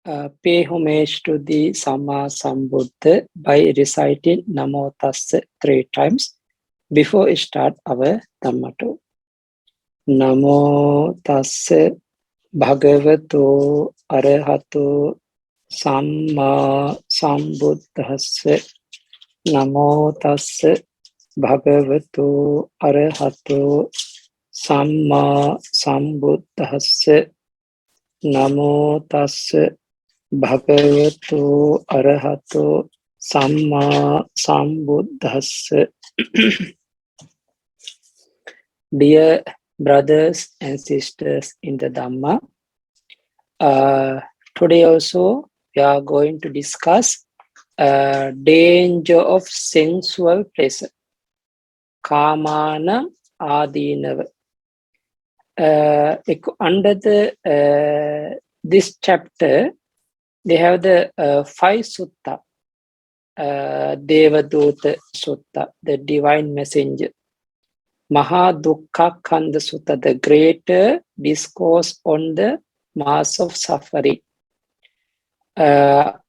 Pay homage to the Sama Sambuddha by reciting Namo Tassa 3 times before we start our Dhamma talk. Namo Tassa Bhagavato Arahato Samma Sambuddhassa. Namo Tassa Bhagavato Arahato Samma Sambuddhassa. Namo Tassa Bhagavato Arahato Samma Sambuddhassa. Dear brothers and sisters in the Dhamma, today also we are going to discuss danger of sensual pleasure, Kamana Adinava. Under this chapter, they have the 5 sutta, Devadutta Sutta, the divine messenger, Mahadukkhakkhandha Sutta, the greater discourse on the mass of suffering, Attipunja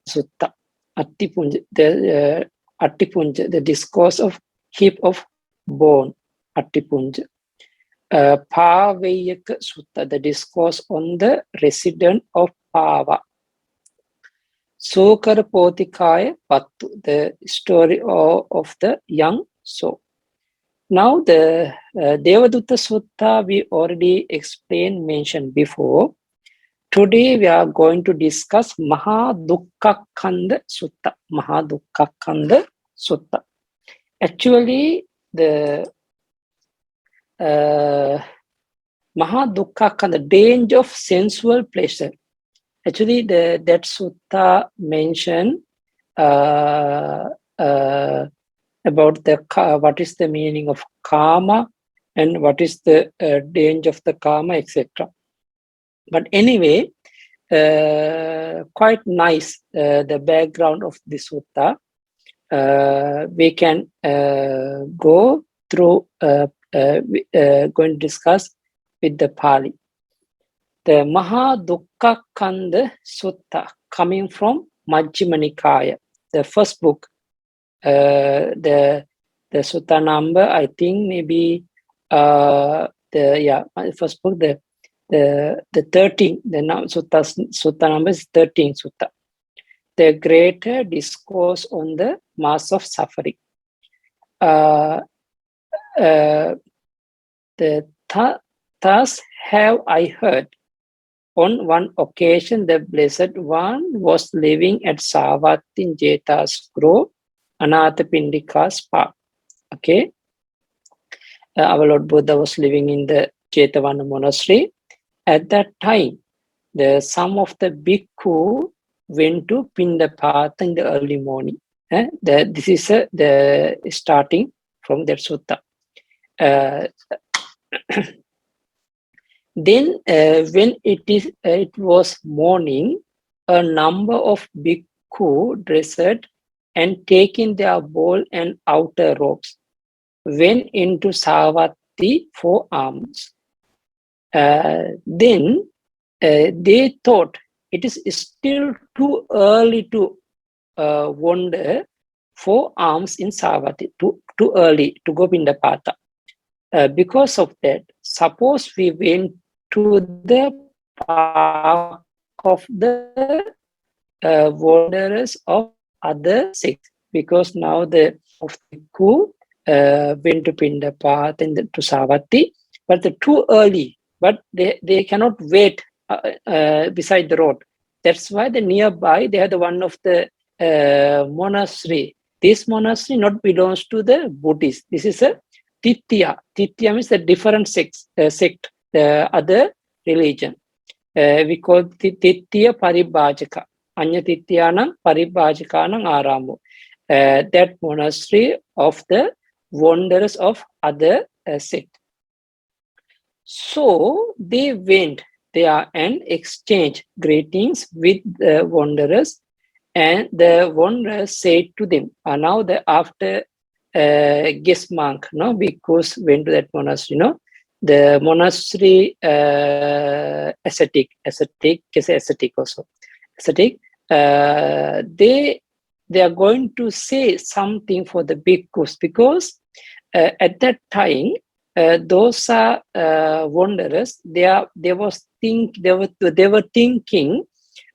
Sutta, Attipunja, the discourse of heap of bone, Attipunja. Pa-Auk Sutta, the discourse on the resident of Pava. Sukarapotikaya Pattu, the story of the young soul. Now the Devadutta Sutta we already explained, mentioned before. Today we are going to discuss Mahadukkhakkhandha Sutta. Mahadukkhakkhandha Sutta. Actually, the Mahadukkhakkhandha, the danger of sensual pleasure. Actually, that sutta mention about what is the meaning of karma and what is the danger of the karma, etc. But anyway, quite nice the background of the sutta. We can go through, going to discuss with the Pali. The Mahadukkhakkhandha Sutta, coming from Majjhima Nikaya, the first book. The sutta number, I think maybe first book, the 13, the sutta number is 13 sutta. The greater discourse on the mass of suffering. Thus have I heard. On one occasion, the Blessed One was living at Savatthi in Jeta's Grove, Anathapindika's park. Okay. Our Lord Buddha was living in the Jetavana monastery. At that time, some of the bhikkhu went to Pindapata in the early morning. This is the starting from that sutta. Then, when it was morning, a number of bhikkhu dressed and taking their bowl and outer robes went into Savatthi for alms. Then they thought it is still too early to wander for alms in Savatthi, too early to go Pindapata. Because of that, suppose we went to the park of the wanderers of other sects, because now the bhikkhu went to Pindapata and to Savatthi, but too early. But they cannot wait beside the road. That's why the nearby they are the one of the monastery. This monastery not belongs to the Buddhist. This is a Titya. Titya means the different sect, the other religion. We call Titya Paribhajaka. Anya Tityanam Paribhajakanam Aramu. That monastery of the wanderers of other sect. So they went there and exchanged greetings with the wanderers, and the wanderers said to them, now after guest monk, because went to that monastery, the monastery ascetic also. Ascetic, they are going to say something for the bhikkhus, because at that time those are wanderers. They were thinking,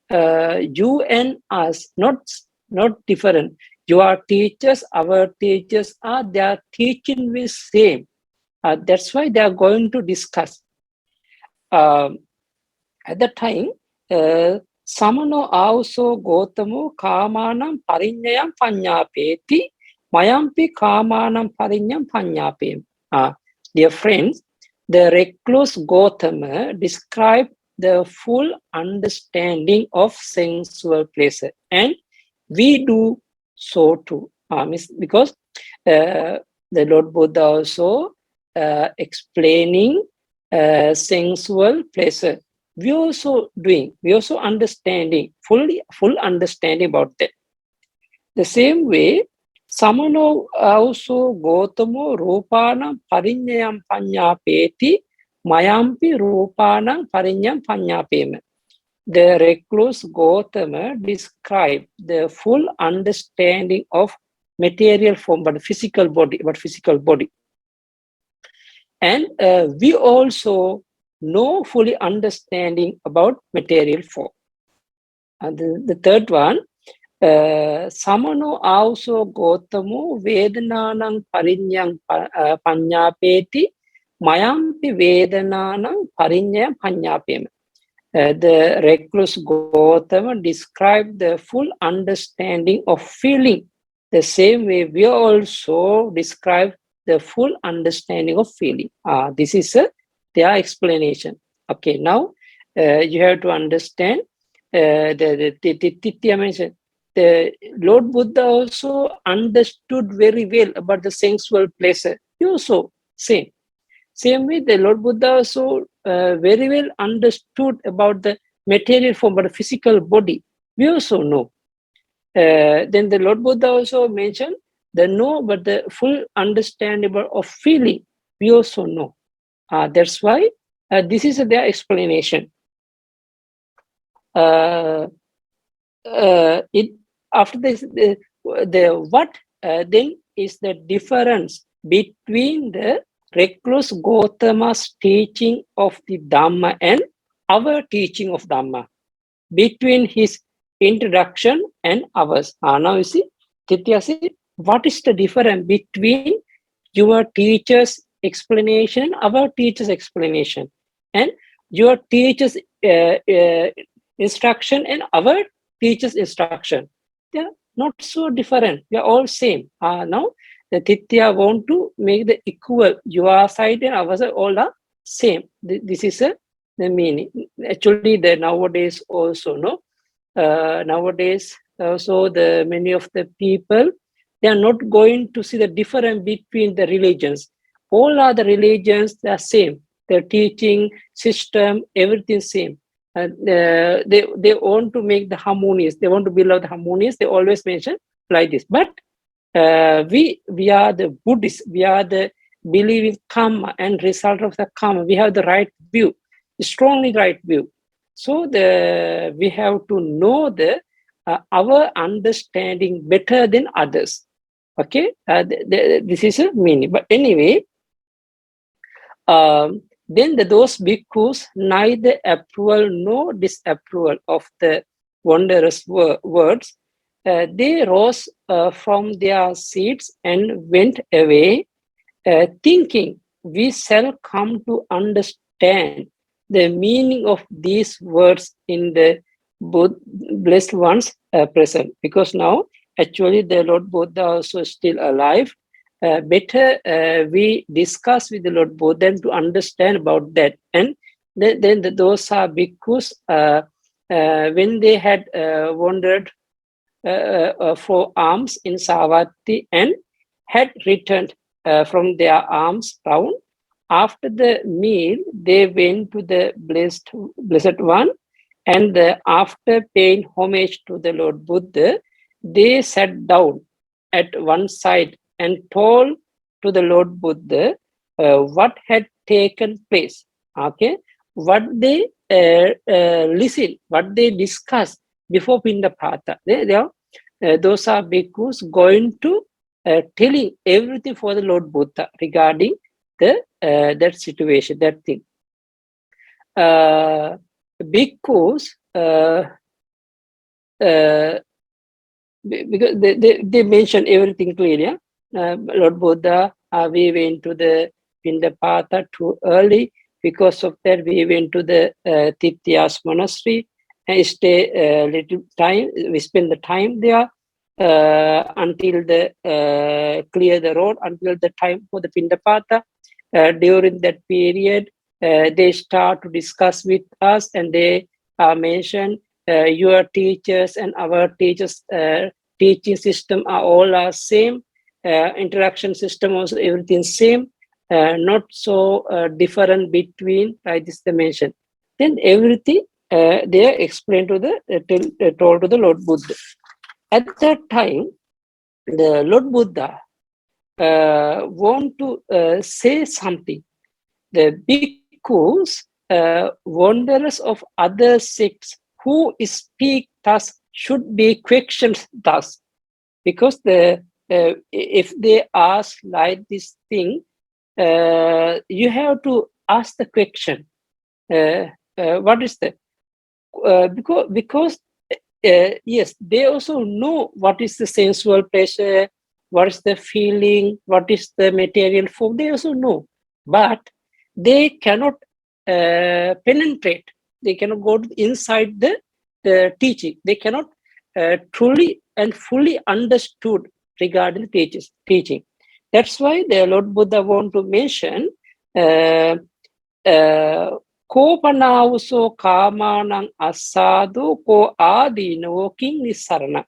you and us not different. Your teachers, our teachers are their teaching with same. That's why they are going to discuss. At that time, Samano also Gotamo Kamanam Parinyam Panyapeti Mayampi Kamanam Parinyam Panyapim. Dear friends, the recluse Gautama described the full understanding of sensual pleasure, and we do so too. Because the Lord Buddha also explaining sensual pleasure. We also understanding, full understanding about that. The same way, Samano also Gotamo Rupanam Parinyam Panyapeti Mayampi Rupanam Parinyam Panyapema. The recluse Gautama described the full understanding of material form, but physical body. And we also know fully understanding about material form. And the third one, Samano also Gotamo Vedananang Parinyam Panyapeti Mayampi Vedananang Parinyam Panyapema. The recluse Gautama described the full understanding of feeling. The same way we also describe the full understanding of feeling. This is their explanation. Okay, now you have to understand the Titya mentioned. The Lord Buddha also understood very well about the sensual pleasure. He also same way, the Lord Buddha also very well understood about the material form, but the physical body. We also know. Then the Lord Buddha also mentioned the know, but the full understanding of feeling. We also know. That's why this is their explanation. After this, what then is the difference between the recluse Gautama's teaching of the Dhamma and our teaching of Dhamma, between his introduction and ours? Now you see, Titya said, what is the difference between your teacher's explanation, our teacher's explanation, and your teacher's instruction and our teacher's instruction? They are not so different. We are all same. Now the Titya want to make the equal. Your side and our side all are same. This is the meaning. Actually, the nowadays also nowadays also the many of the people, they are not going to see the difference between the religions. All other religions, they are same. Their teaching system, everything same. They want to make the harmonious. They want to build out the harmonious. They always mention like this. But we are the Buddhists. We are the believing karma and result of the karma. We have the right view, strongly right view. So we have to know our understanding better than others. Okay, this is a meaning. But anyway, then those bhikkhus neither approval nor disapproval of the wondrous words. They rose from their seats and went away, thinking, we shall come to understand the meaning of these words in the blessed ones present. Because now, actually, the Lord Buddha also is still alive. Better we discuss with the Lord Buddha to understand about that. And then those are bhikkhus, when they had wandered for alms in Savatthi and had returned from their alms round, after the meal, they went to the blessed one, and after paying homage to the Lord Buddha, they sat down at one side and told to the Lord Buddha what had taken place, okay, what they listen, what they discuss before Pindapata. Those are bhikkhus going to telling everything for the Lord Buddha regarding the that situation, that thing. Bhikkhus, because they mention everything clearly. Lord Buddha, we went to the Pindapata too early. Because of that, we went to the Titya's monastery and stay a little time. We spend the time there until the clear the road, until the time for the Pindapata. During that period, they start to discuss with us, and they mention your teachers and our teachers teaching system are all same, interaction system also everything same, not so different between like this dimension. Then everything they are explained to the told to the Lord Buddha. At that time, the Lord Buddha want to say something. The bhikkhus, wanderers of other sects who speak thus should be questioned thus, because if they ask like this thing, you have to ask the question. What is that? Because yes, they also know what is the sensual pleasure, what is the feeling, what is the material form. They also know, but they cannot penetrate. They cannot go inside the teaching. They cannot truly and fully understood regarding the teaching. That's why the Lord Buddha want to mention Kopanauso kamanang asadu ko adino king nisarana.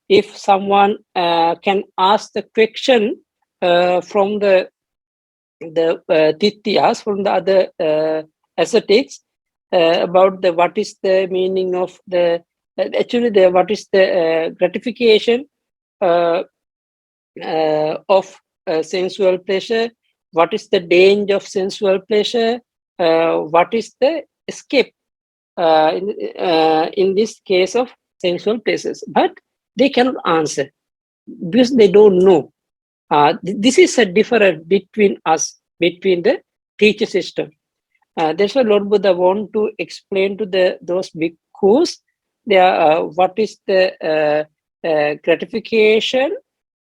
If someone can ask the question from the Tityas, from the other ascetics, about the what is the meaning of the actually the what is the gratification of sensual pleasure, what is the danger of sensual pleasure, what is the escape in this case of sensual pleasures, but they cannot answer because they don't know. This is a difference between us, between the teacher system. That's why Lord Buddha want to explain to those bhikkhus what is the gratification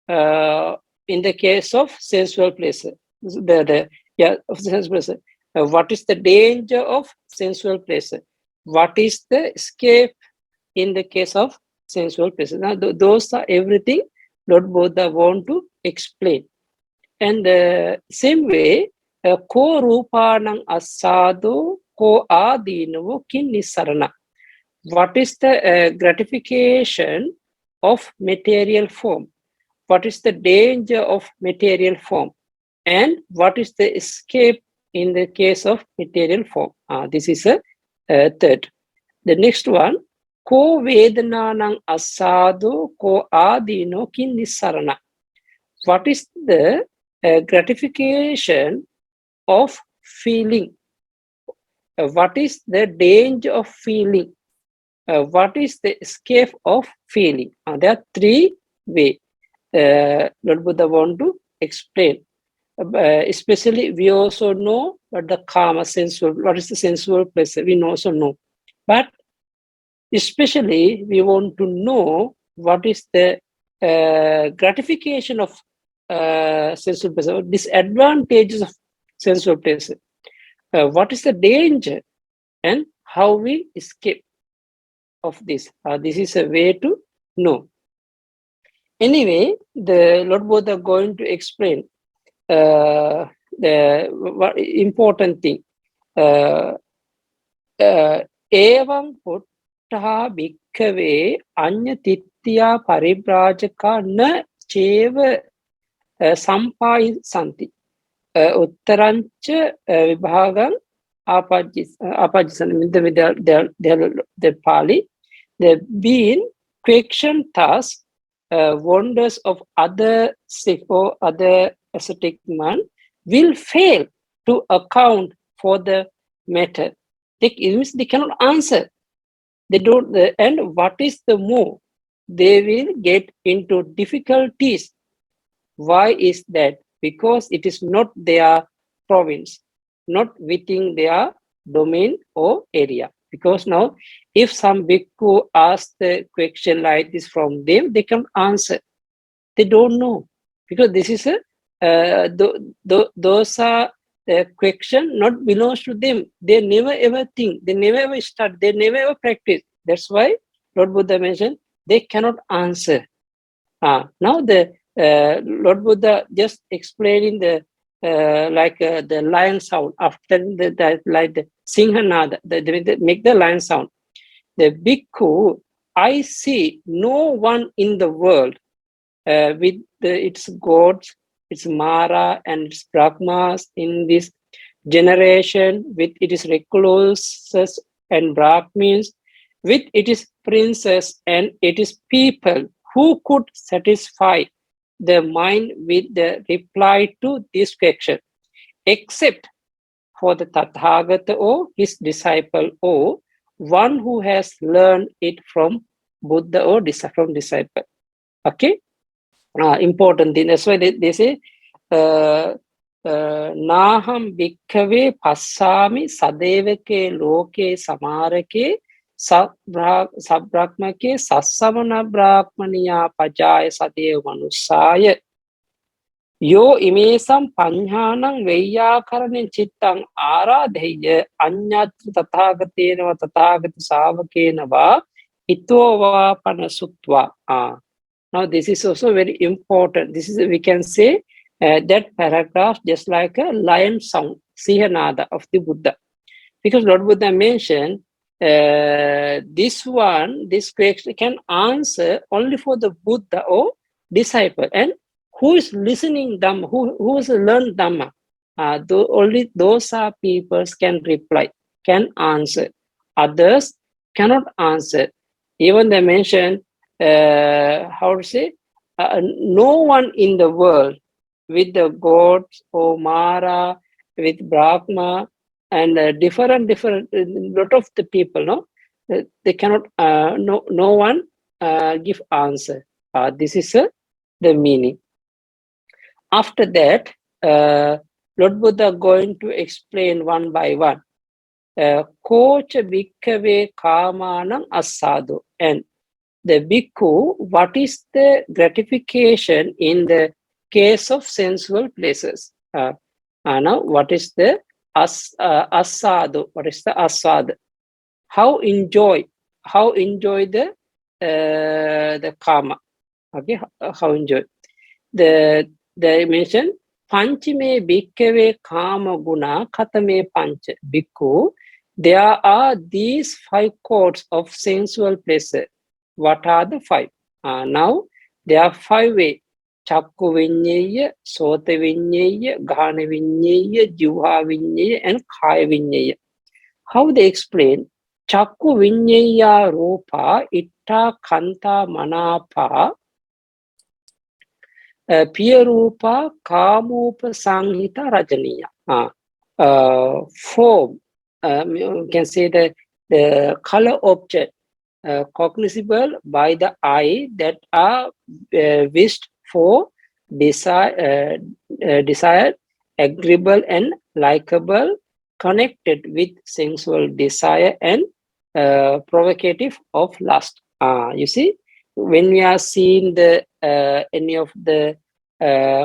in the case of sensual pleasure. Of sensual pleasure. What is the danger of sensual pleasure? What is the escape in the case of sensual pleasure? Now, those are everything Lord Buddha want to explain. And the same way, ko rupanang asado ko adinavo kin nisarana. What is the gratification of material form? What is the danger of material form? And what is the escape in the case of material form? This is a third. The next one, ko vedananang asado ko adino kin nisarana. What is the gratification of feeling? What is the danger of feeling? What is the escape of feeling? There are three ways Lord Buddha want to explain. Especially, we also know what the karma sensual, what is the sensual pleasure, we also know. But especially, we want to know what is the gratification of sensual pleasure, disadvantages of sensual pleasure. What is the danger and how we escape of this? This is a way to know. Anyway, the Lord Buddha going to explain the important thing. Evam puttaha bhikkhave anya titya paribrajaka na cheva sampayi santi. Uttarancha vibhagan apajisan. The Pali. The being question thus wonders of other sick or other ascetic man, will fail to account for the matter. They cannot answer. They don't, and what is the more? They will get into difficulties. Why is that? Because it is not their province, not within their domain or area. Because now, if some bhikkhu asks the question like this from them, they can answer. They don't know, because this is a those are the question not belongs to them. They never ever think, they never ever start, they never ever practice. That's why Lord Buddha mentioned they cannot answer. Now the Lord Buddha just explaining the the lion sound after like the Singhanada, make the lion sound. The bhikkhu, I see no one in the world with its gods, its Mara and its Brahmas in this generation, with its recluses and Brahmins, with its princes and its people who could satisfy the mind with the reply to this question, except for the Tathagata or his disciple or one who has learned it from Buddha or from disciple. Okay? Important thing. That's why they say, Naham bhikkhave passami sadevake loke samarake sabbrahmake sassamana brahmaniya pajaya sadev manusaya yo imesam panhanam veyyakaranin chittang aradheya anyatra tathagatena tathagata savakena va ito va panasutva. Now, this is also very important. This is, we can say, that paragraph just like a lion sound, Sihanada of the Buddha. Because Lord Buddha mentioned this question can answer only for the Buddha or disciple. And who is listening Dhamma, who has learned Dhamma, only those are people can reply, can answer. Others cannot answer. Even they mentioned, how to say, no one in the world with the gods or Mara, with Brahma, and different lot of the people, no, they cannot, no one give answer. This is the meaning. After that, Lord Buddha going to explain one by one. Kocha bhikkhave kamanam asado, and the bhikkhu, what is the gratification in the case of sensual pleasures? Now, what is the asado? What is the asad? How enjoy the karma? Okay, how enjoy the mention panchime bhikkhave kama guna katame pancha bhikkhu. There are these 5 codes of sensual pleasure. What are the 5? Now, there are 5 ways. Chakku vinyeya, sota vinyeya, ghana vinyeya, juha vinyeya, and kaya vinyeya. How they explain? Chakku vinyeya rupa, itta kanta manapa, piyarupa kamupa sanghita rajaniya. Form, you can say the color object, cognizable by the eye, that are wished for, desired, agreeable and likable, connected with sensual desire, and provocative of lust. You see, when we are seeing the any of the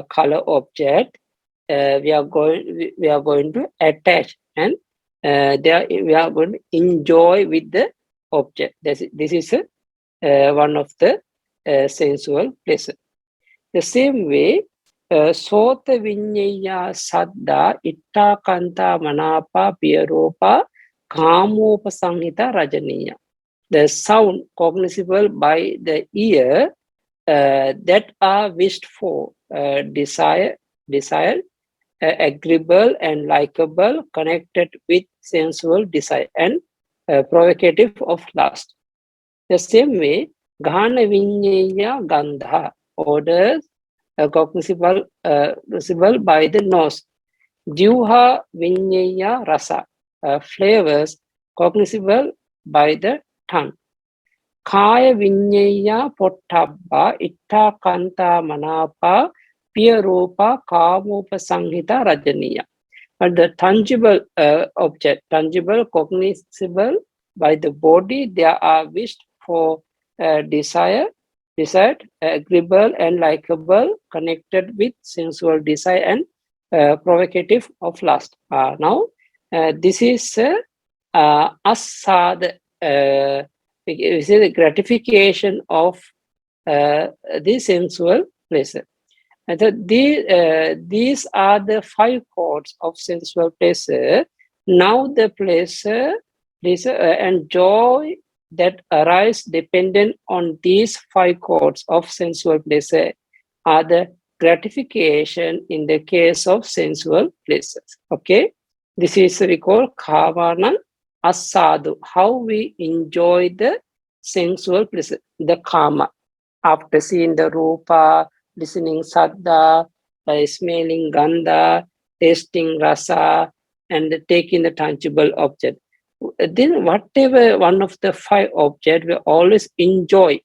color object, we are going to attach, and we are going to enjoy with the object. This is one of the sensual pleasure. The same way, sota vinyeya saddha itta kanta manapa piyaropa kamopa sanghita rajaniya. The sound cognizable by the ear that are wished for, desired, agreeable and likable, connected with sensual desire, and provocative of lust. The same way, ghana vinyeya gandha, odors cognizable by the nose, Jivha Vinaya Rasa, flavors cognizable by the tongue. Kaya Vinaya Pottabha Itta Kanta Manapa Piyarupa Kamupa Sanghita Rajaniya. But the tangible object, tangible, cognizable by the body, they are wished for desired, agreeable, and likable, connected with sensual desire and provocative of lust. Now, this is asad, is the gratification of the sensual pleasure. And these are the 5 chords of sensual pleasure. Now the pleasure and joy that arise dependent on these 5 chords of sensual pleasure are the gratification in the case of sensual pleasures. Okay, this is we call kavanam asadu, how we enjoy the sensual pleasure, the kama, after seeing the rupa, listening saddha, smelling gandha, tasting rasa, and taking the tangible object. Then whatever one of the 5 objects, we always enjoy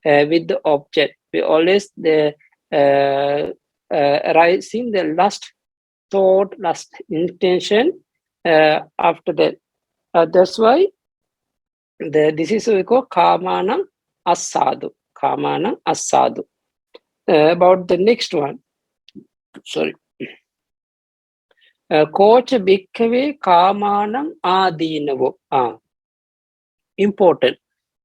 with the object. We always arising the lust thought, lust intention after that. That's why this is what we call kamanam asadu. Kamanam asadu. About the next one, sorry. Kocha bhikkave kamanam adinavo. Important.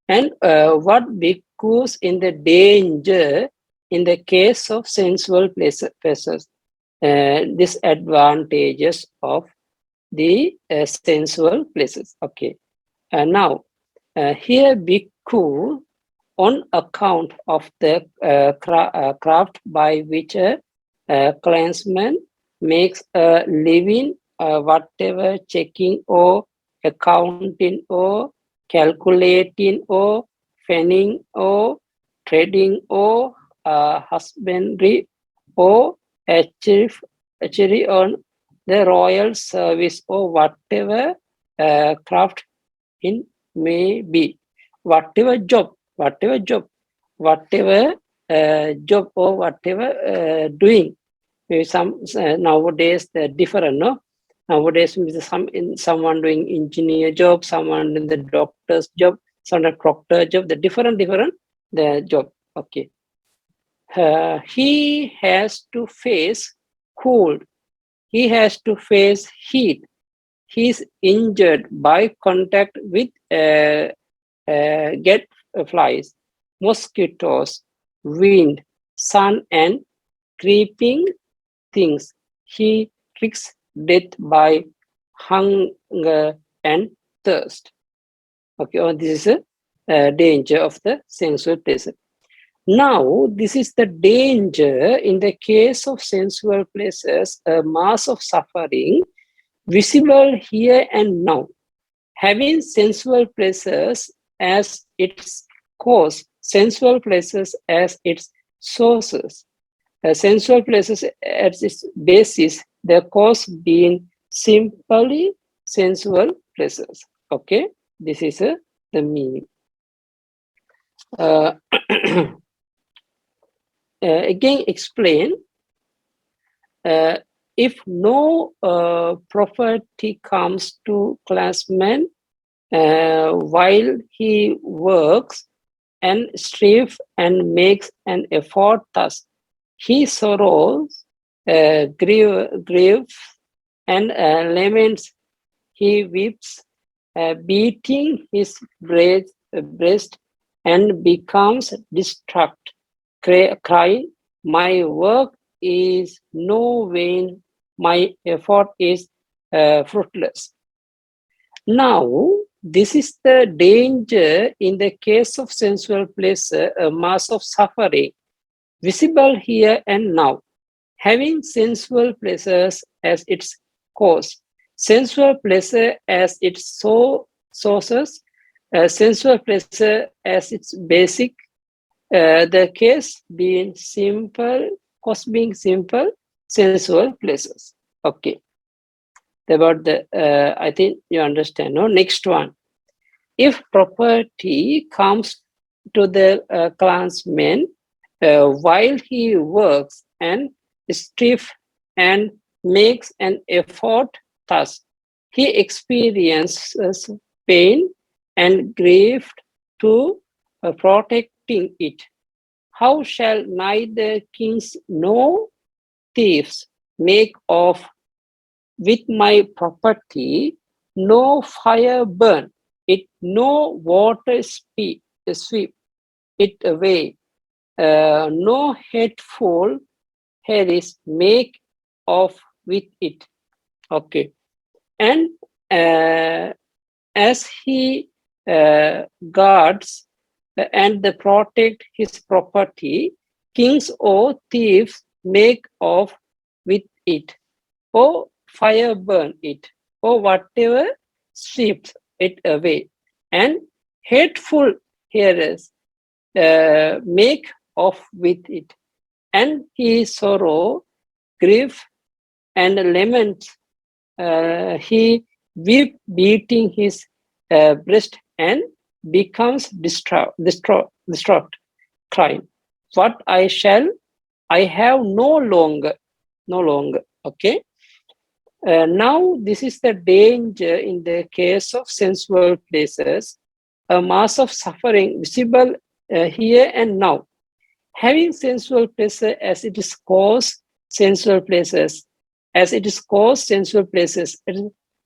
And what bhikkhus in the danger in the case of sensual pleasures, disadvantages of the sensual pleasures. Okay. Now, here bhikkhu, on account of the craft by which a clansman makes a living, whatever checking or accounting or calculating or fanning or trading or husbandry or archery on the royal service or whatever craft it may be, whatever job, whatever job or whatever doing. Maybe nowadays they're different, no? Nowadays someone doing engineer job, someone in the doctor's job, someone proctor job, the different the job. Okay. He has to face cold. He has to face heat. He's injured by contact with get flies, mosquitoes, wind, sun, and creeping things. He tricks death by hunger and thirst. Okay, this is a danger of the sensual pleasure. Now, this is the danger in the case of sensual pleasures, a mass of suffering visible here and now. Having sensual pleasures as its cause, sensual pleasures as its sources, sensual pleasures as its basis, the cause being simply sensual pleasures. Okay, this is the meaning. Again, explain. If no property comes to clansman while he works and strives and makes an effort, thus he sorrows, grieves, and laments. He weeps, beating his breast, and becomes distraught, crying, "My work is no vain, my effort is fruitless." Now, this is the danger in the case of sensual pleasure, a mass of suffering, visible here and now. Having sensual pleasures as its cause, sensual pleasure as its sources, sensual pleasure as its basic, the case being simple, cause being simple, sensual pleasures. Okay. About the, I think you understand. No, next one. If property comes to the clansman while he works and strives and makes an effort, thus he experiences pain and grief to protecting it. How shall neither kings nor thieves make off with my property, no fire burn it, no water sweep it away, no hateful Harris make off with it. Okay. And as he guards and protect his property, kings or thieves make off with it, or fire burn it, or whatever sweeps it away. And hateful hearers make off with it. And he sorrow, grief, and lament. He weep, beating his breast, and becomes distraught, crying, "What I shall, I have no longer." Okay. Now, this is the danger in the case of sensual pleasures, a mass of suffering visible here and now. Having sensual pleasure as it is caused sensual pleasures, it is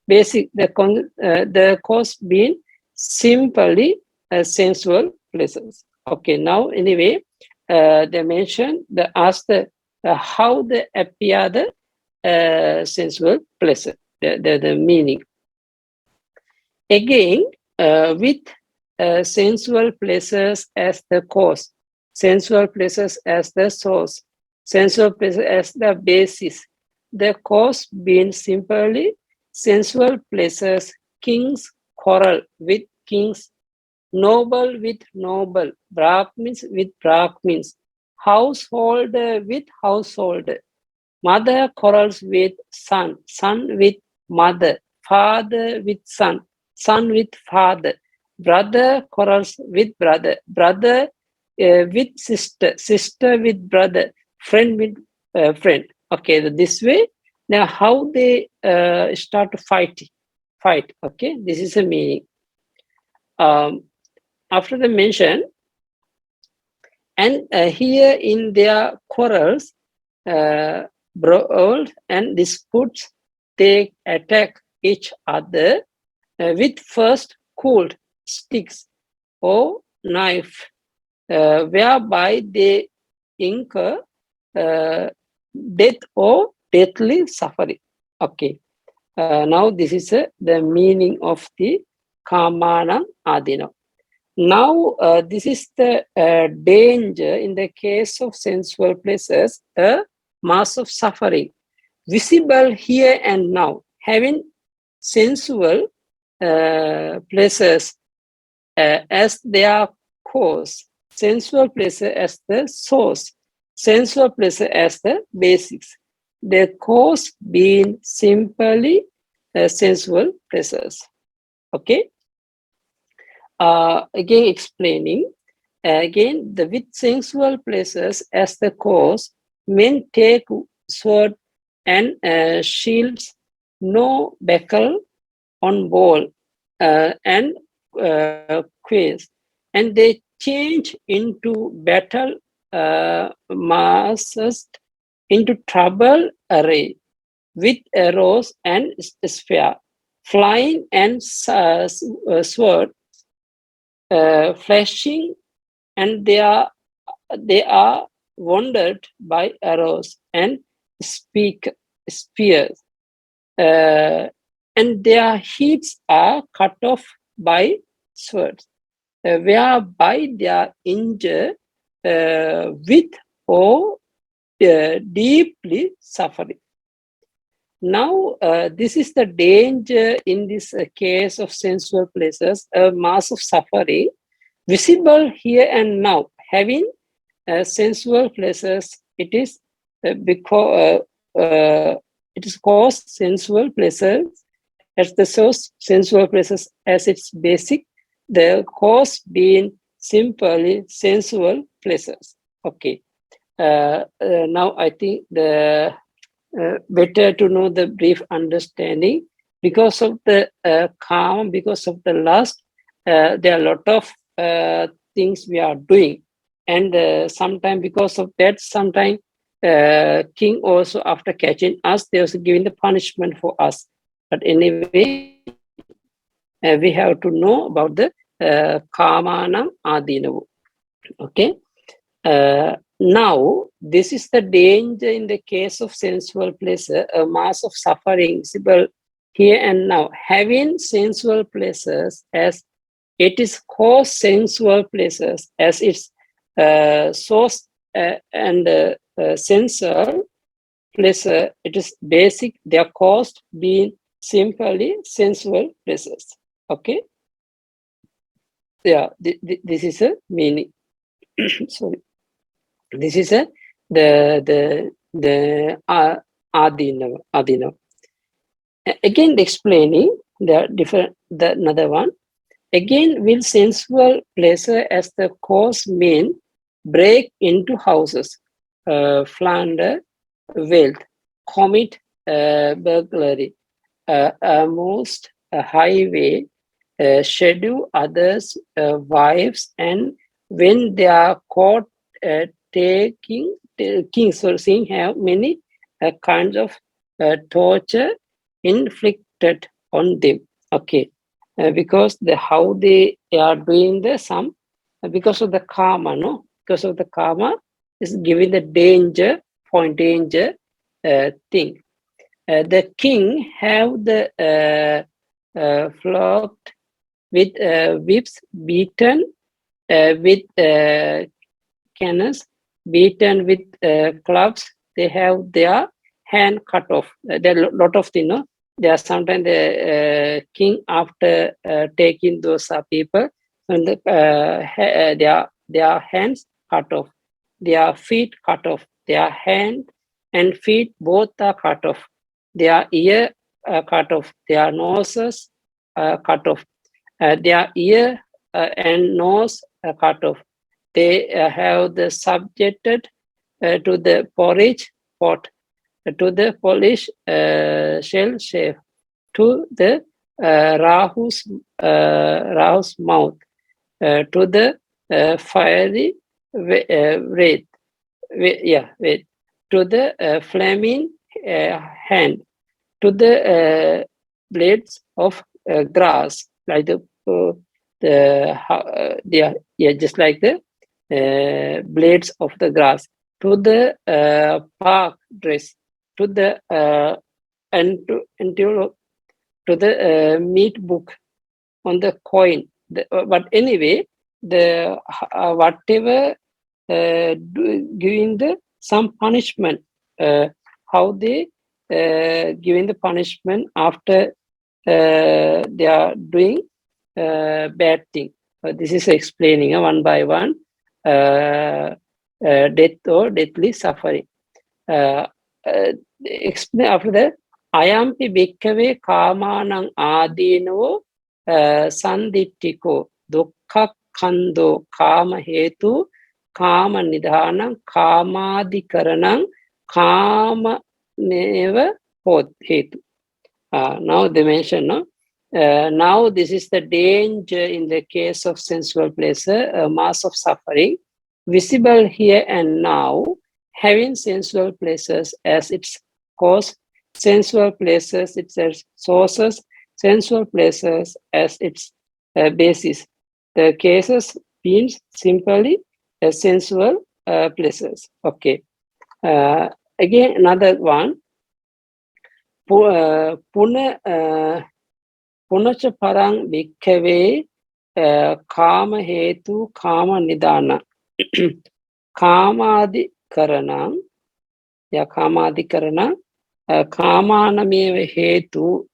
basic, the cause being simply sensual pleasures. Okay, now anyway, they mention how they appear the sensual pleasure, the meaning. Again, with sensual pleasures as the cause, sensual pleasures as the source, sensual pleasure as the basis, the cause being simply sensual pleasures, kings quarrel with kings, noble with noble, Brahmins with Brahmins, householder with householder, mother quarrels with son, son with mother, father with son, son with father, brother quarrels with brother, brother with sister, sister with brother, friend with friend. Okay, this way. Now, how they start to fight? Okay, this is a meaning. After the mention, and here in their quarrels, brawls and disputes, they attack each other with first cooled sticks or knife, whereby they incur death or deathly suffering. Okay. Now this is the meaning of the Kamanam Adina. Now this is the danger in the case of sensual pleasures, a mass of suffering visible here and now. Having sensual pleasures as their cause, sensual pleasure as the source, sensual pleasure as the basics, the cause being simply sensual pleasures. Okay. Again explaining, again with sensual pleasures as the cause, men take sword and shields, no buckle on wall, and quays, and they change into battle masses, into trouble array, with arrows and spear, flying and sword, flashing, and they are wounded by arrows and spears, and their heads are cut off by swords, whereby they are injured with or deeply suffering. Now, this is the danger in this case of sensual pleasures, a mass of suffering visible here and now. Having sensual pleasures, it is because it is cause sensual pleasures as the source, sensual pleasures as its basic, the cause being simply sensual pleasures. Okay. Now I think the better to know the brief understanding because of the karma, because of the lust. There are a lot of things we are doing, and sometimes because of that, sometimes king also after catching us, they also giving the punishment for us. But anyway, we have to know about the karmanam adinavu. Okay. Now, this is the danger in the case of sensual pleasure, a mass of suffering visible here and now. Having sensual pleasures as it is cause sensual pleasures as its source and sensual pleasure, it is basic, their cause being simply sensual pleasures. Okay? Yeah, this is a meaning. Sorry. This is the adinav. Again, explaining the different another one. Again, will sensual pleasure as the cause mean break into houses, plunder wealth, commit burglary, almost a highway, schedule others' wives, and when they are caught taking, so seeing have many kinds of torture inflicted on them. Okay, because the how they are doing the some because of the karma, no, because of the karma is giving the danger thing. The king have the flogged with whips, beaten with cannons, beaten with clubs. They have their hand cut off. There are a lot of things. No? There are sometimes the king after taking those people, and their hands cut off, their feet cut off, their hand and feet both are cut off, their ear cut off, their noses cut off, their ear and nose cut off. They have the subjected to the porridge pot, to the polish shell shave, to the Rahu's mouth, to the fiery wraith, to the flaming hand, to the blades of grass, like just like the blades of the grass, to the Pa-Auk dress, to the to the meat book on the coin. But anyway, the whatever giving the some punishment, how they giving the punishment after they are doing bad thing. This is explaining one by one death or deathly suffering. Explain after that. Ayampi bhikkave kamanang adinavo sanditthiko dukkha kando kama hetu kama nidhanam kamadikaranam kama neva hetu. Now they mention, no? Now this is the danger in the case of sensual pleasure, a mass of suffering, visible here and now, having sensual pleasures as its cause, sensual pleasures its sources, sensual pleasures as its basis. The cases means simply sensual pleasures. Okay. Again, another one. Punacha parang bhikkave kama hetu kama nidana kamadi karanam kamanameva hetu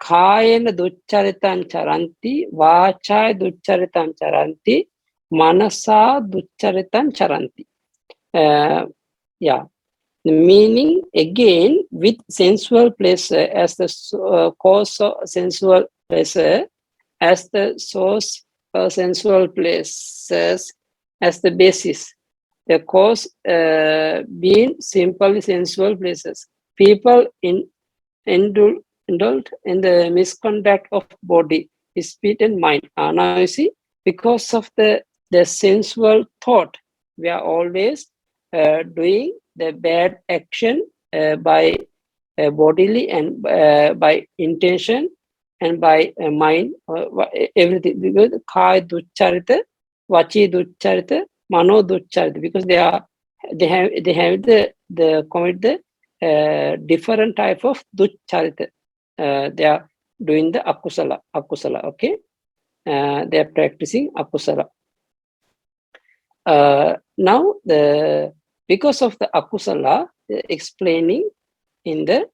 kayena duccaritan charanti vachaya duccaritan charanti manasa duccaritan charanti. Meaning again with sensual pleasure as the cause of sensual pleasure, as the source of sensual pleasures as the basis. The cause being simply sensual pleasures. People indulge in the misconduct of body, speech, and mind. Now you see, because of the sensual thought, we are always doing the bad action by bodily and by intention and by mind, everything. Because kaya duccharita, vachi duccharita, mano duccharita, because they have the commit the different type of duccharita. They are doing the akusala. Okay, they are practicing akusala. Now because of the akusala, explaining in the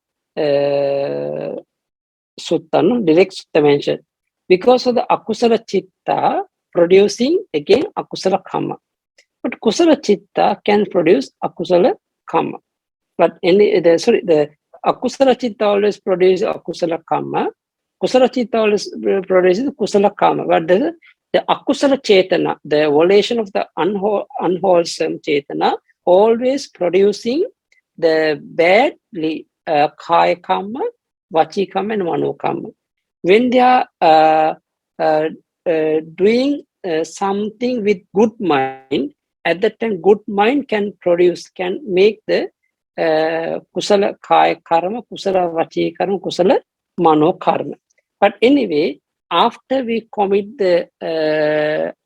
sutta, no? Direct sutta mentioned. Because of the akusala chitta producing again akusala karma. But kusala chitta can produce akusala karma. But the akusala chitta always produces akusala karma. Kusala chitta always produces kusala karma. But the akusala chetana, the volition of the unwholesome chetana, always producing the badly kaya karma, vachi karma, and mano karma. When they are doing something with good mind, at that time good mind can make the kusala kaya karma, kusala vachi karma, kusala mano karma. But anyway, after we commit the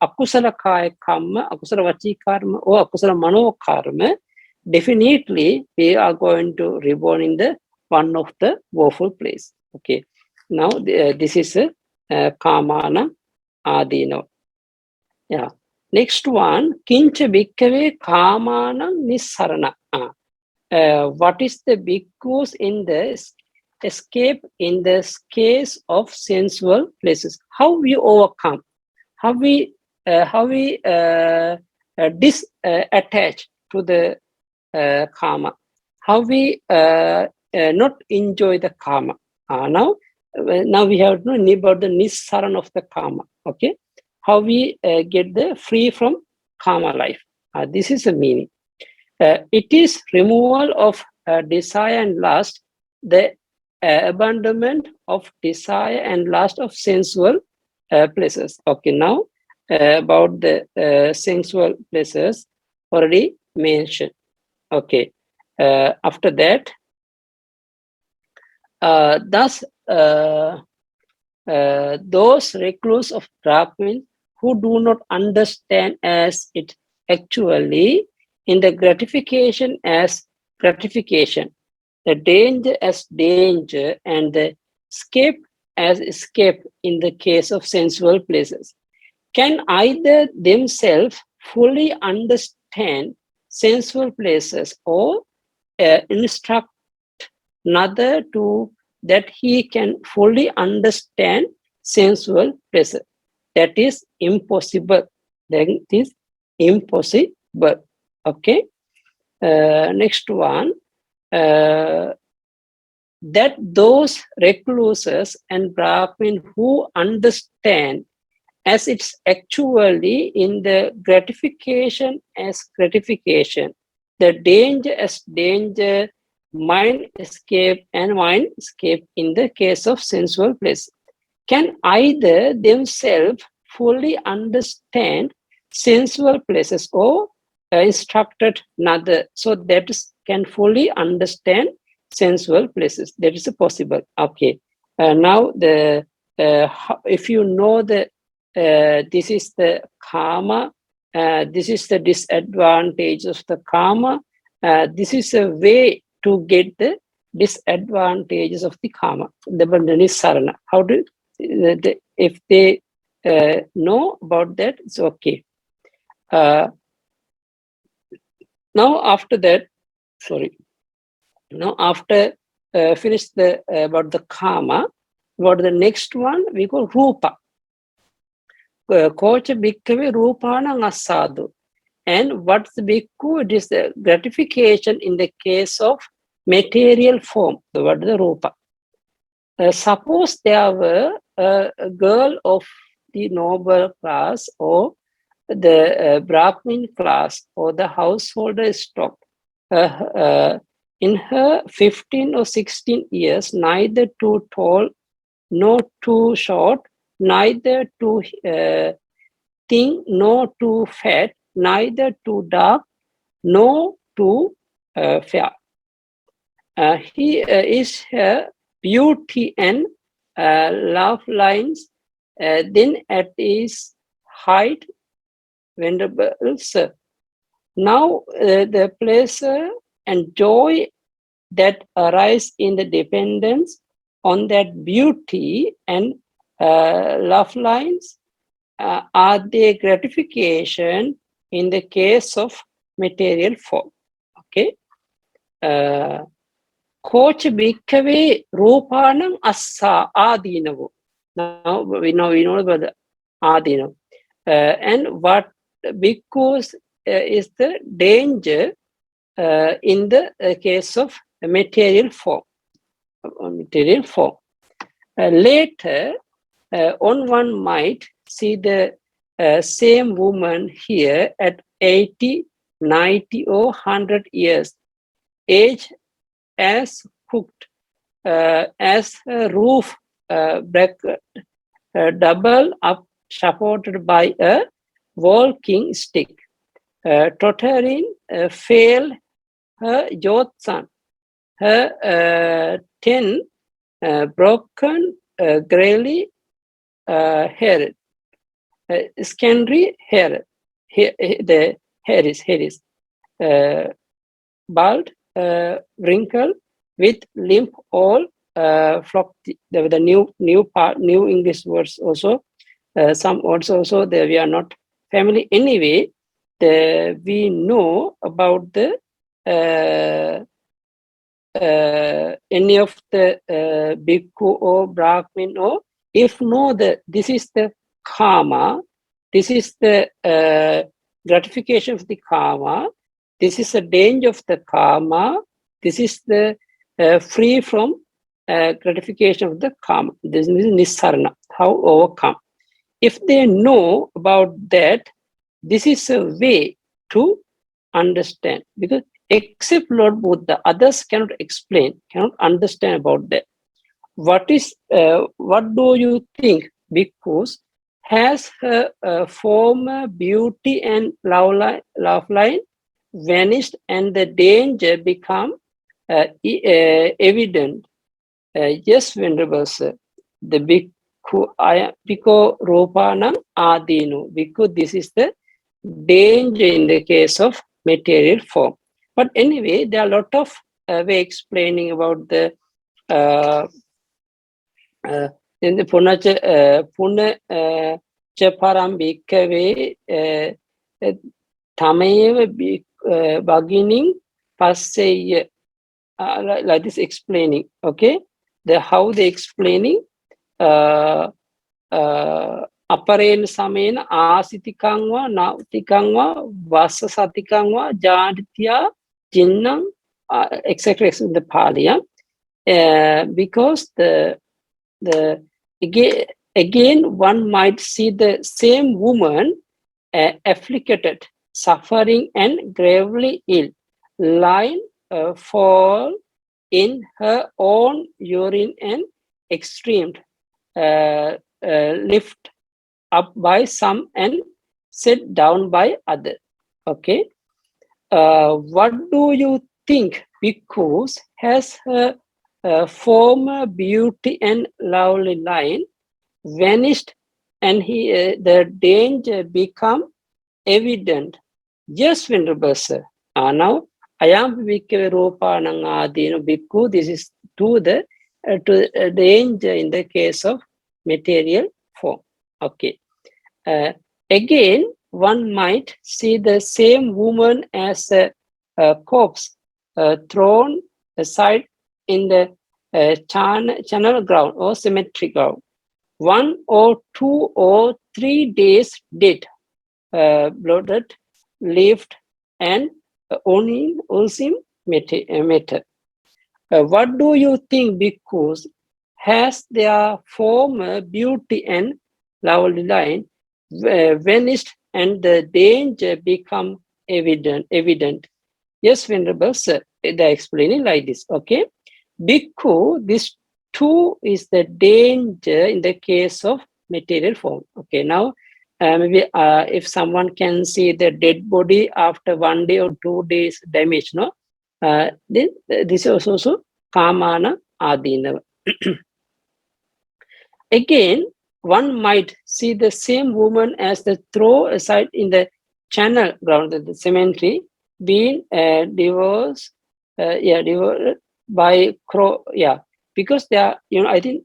akusala kaya karma, akusala vachi karma, or akusala mano karma, definitely we are going to reborn in the one of the woeful place. Okay. Now this is kamana adino. Yeah. Next one, kincha bhikkave kamana nissarana. What is the bhikkhus in the escape in the case of sensual places? How we overcome? How we disattach to the karma? How we not enjoy the karma? Now we have to know about the nissaran of the karma. Okay, how we get the free from karma life. This is the meaning. It is removal of desire and lust, the abandonment of desire and lust of sensual pleasures. Okay, now about the sensual pleasures already mentioned. Okay, after that, thus those recluse of Brahmin who do not understand as it actually in the gratification as gratification, the danger as danger, and the escape as escape in the case of sensual pleasures, can either themselves fully understand sensual pleasures or instruct another to that he can fully understand sensual pleasure. That is impossible. That is impossible. Okay. Next one. That those recluses and Brahmin who understand as it's actually in the gratification as gratification, the danger as danger, mind escape and mind escape in the case of sensual pleasure, can either themselves fully understand sensual pleasures or instructed another so that can fully understand sensual pleasures. That is possible. Okay. Now the if you know the this is the karma, this is the disadvantage of the karma, this is a way to get the disadvantages of the karma. The nisarana. How do if they know about that, it's okay. Now after that, now after finish the about the karma, about the next one we call rupa. Kocha bhikkave rupana asadu. And what's the bhikkhu? It is the gratification in the case of material form, the word the rupa. Suppose there were a girl of the noble class or the Brahmin class or the householder stock. In her 15 or 16 years, neither too tall nor too short, neither too thin nor too fat, neither too dark nor too fair. He is her beauty and love lines. Then at his height, venerable sir. Now the pleasure and joy that arise in the dependence on that beauty and love lines are the gratification in the case of material form. Okay. Kocha bhikkave rupanam assa adinavu. Now we know about the adinav. And what bhikkhus is the danger in the case of material form. Later, on one might see the same woman here at 80, 90 or 100 years, age as cooked, as a roof bracket, double up supported by a walking stick. Tottering fail her Jotsan, her 10 broken greyly hair, scantry hair, the hair is bald, wrinkle with limp all flock. The new English words also. Some words also that we are not familiar. Anyway, we know about the any of the bhikkhu or brahmin, or if know that this is the karma, this is the gratification of the karma, this is the danger of the karma, this is the free from gratification of the karma. This is nissarana, how overcome. If they know about that, this is a way to understand, because except Lord Buddha, others cannot explain, cannot understand about that. What do you think bhikkhus has her former beauty and love line vanished and the danger become evident? Yes, Venerable Sir, the bhikkhu rupanam adinu. Because this is the danger in the case of material form. But anyway, there are a lot of way explaining about the in the puna param bhikkave tameva beginning passay, like this explaining. Okay, how they explaining aparena samena asitikangwa nautikangwa vasasatikanwa jaditya jinnam, etc. in the Pali. Because the again one might see the same woman afflicted, suffering and gravely ill, lying fall in her own urine and extreme lift up by some and set down by other. Okay, what do you think bhikkhus has her former beauty and lovely line vanished and the danger become evident? Yes, Venerable Sir. Now, ayam bhikkave rupanam adinu bhikkhu. This is to the danger in the case of material form. Okay. Again, one might see the same woman as a corpse thrown aside in the channel ground or cemetery ground. 1 or 2 or 3 days dead, bloated, lift, and unseen matter. What do you think, bhikkhus? Has their former beauty and lovely line vanished and the danger become evident? Yes, Venerable Sir, they're explaining like this, okay? Bhikkhu, this too is the danger in the case of material form. Okay, now maybe if someone can see the dead body after 1 day or 2 days damage, no, then this is also kamana adinava. Again, one might see the same woman as the throw aside in the channel ground, the cemetery, being divorced, divorced by crow, because they are, I didn't.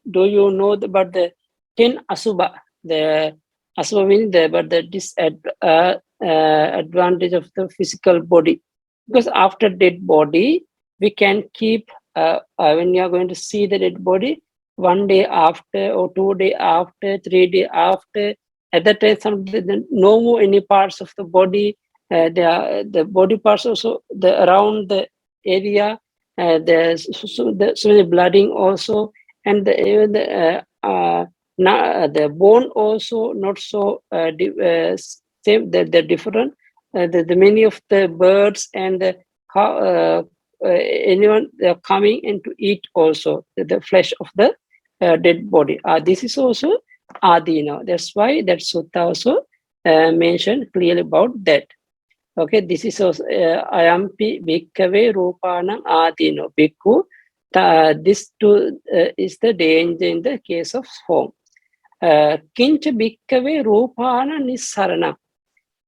Do you know about the 10 asubha? The asubha means but the advantage of the physical body, because after dead body we can keep when you are going to see the dead body 1 day after or 2 day after, 3 day after. At that time, no more any parts of the body. The body parts also around the area. There's so the blooding also, and the bone also not so same. The different. The many of the birds and the anyone they are coming in to eat also the flesh of the dead body. This is also adina. That's why that sutta also mentioned clearly about that. Okay, this is also ayampi bhikkave rupanam adino bhikkhu. This too is the danger in the case of form. Kincha bhikkave rupana nissarana.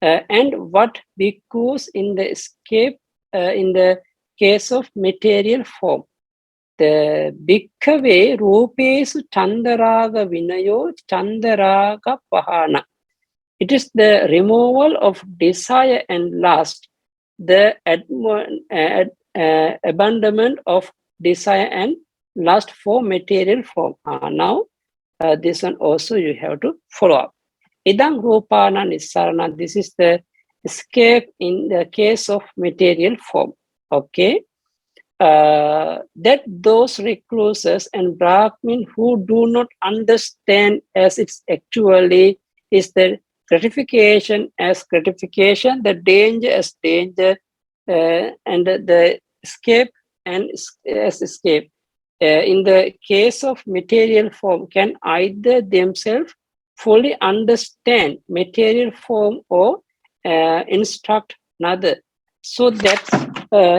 And what bhikkhus in the escape in the case of material form. The bhikkave rupesu chandaraga vinayo chandaraga pahana. It is the removal of desire and lust, the abandonment of desire and lust for material form. Now, this one also you have to follow up. Idang rupana nissarana. This is the escape in the case of material form. Okay. That those recluses and Brahmin who do not understand as it's actually is the gratification as gratification, the danger as danger, and the escape and as escape. In the case of material form, can either themselves fully understand material form or instruct another so that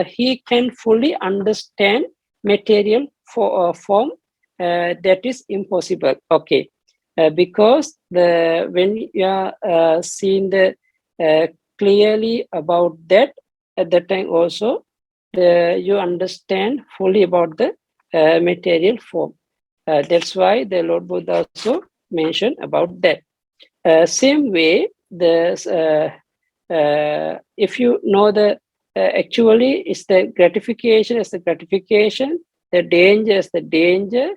he can fully understand material form. That is impossible. Okay, because when you are seeing the clearly about that, at that time also you understand fully about the material form. That's why the Lord Buddha also mentioned about that. Same way, if you know the actually is the gratification as the gratification, the danger as the danger,